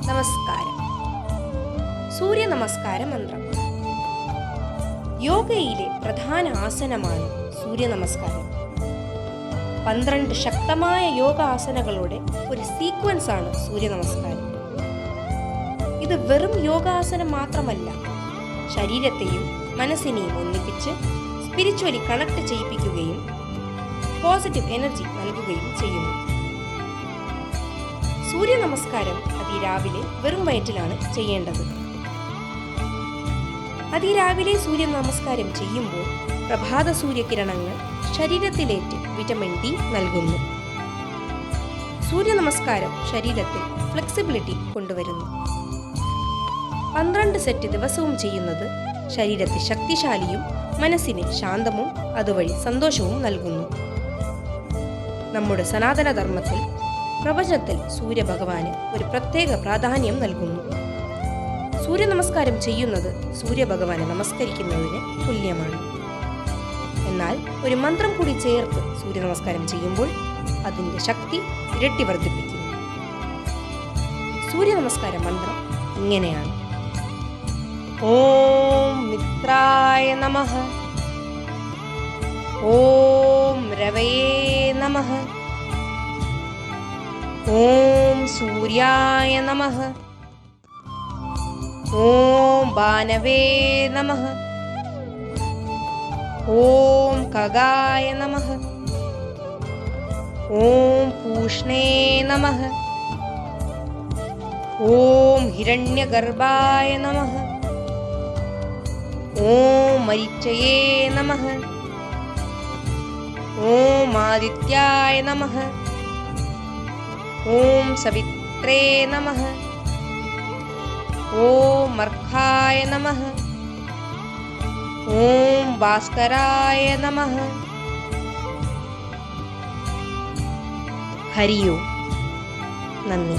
നമസ്കാരം. സൂര്യ നമസ്കാര മന്ത്രം. യോഗയിലെ പ്രധാന ആസനമാണ് സൂര്യ നമസ്കാരം. 12 ശക്തമായ യോഗാസനകളുടെ ഒരു സീക്വൻസ് ആണ് സൂര്യ നമസ്കാരം. ഇത് വെറും യോഗാസനം മാത്രമല്ല, ശരീരത്തെയും മനസ്സിനെയും ഒന്നിപ്പിച്ച് സ്പിരിച്വലി കണക്ട് ചെയ്യിപ്പിക്കുകയും പോസിറ്റീവ് എനർജി നൽകുകയും ചെയ്യുന്നു. സൂര്യ നമസ്കാരം അതിരാവിലെ വെറും വയറ്റിലാണ് ചെയ്യേണ്ടത്. അതിരാവിലെ സൂര്യ നമസ്കാരം ചെയ്യുമ്പോൾ പ്രഭാത സൂര്യകിരണങ്ങൾ ശരീരത്തിലേറ്റ് വിറ്റമിൻ ഡി നൽകുന്നു. സൂര്യ നമസ്കാരം ശരീരത്തിൽ ഫ്ലെക്സിബിലിറ്റി കൊണ്ടുവരുന്നു. 12 സെറ്റ് ദിവസവും ചെയ്യുന്നത് ശരീരത്തെ ശക്തിശാലിയും മനസ്സിന് ശാന്തവും അതുവഴി സന്തോഷവും നൽകുന്നു. നമ്മുടെ സനാതനധർമ്മത്തിൽ പ്രപഞ്ചത്തിൽ സൂര്യഭഗവാന് ഒരു പ്രത്യേക പ്രാധാന്യം നൽകുന്നു. സൂര്യ നമസ്കാരം ചെയ്യുന്നത് സൂര്യഭഗവാനെ നമസ്കരിക്കുന്നതിന് തുല്യമാണ്. എന്നാൽ ഒരു മന്ത്രം കൂടി ചേർത്ത് സൂര്യ നമസ്കാരം ചെയ്യുമ്പോൾ അതിൻ്റെ ശക്തി ഇരട്ടി വർദ്ധിപ്പിക്കുന്നു. സൂര്യ നമസ്കാര മന്ത്രം ഇങ്ങനെയാണ്: ഓം മിത്രായ നമഃ, ഓം രവയേ നമഃ, ഓം സൂര്യായ നമഃ, ഓം ഭാനവേ നമഃ, ഓം ഖഗായ നമഃ, ഓം പൂഷ്ണേ നമഃ, ഓം ഹിരണ്യഗർഭായ നമഃ, ഓം മരിച്ചയേ നമഃ, ഓം ആദിത്യായ നമഃ, ഓം സവിത്രേ നമഃ, ഓം അർഘായ നമഃ, ഓം ഭാസ്കരായ നമഃ. ഹരി ഓം. നന്ദി.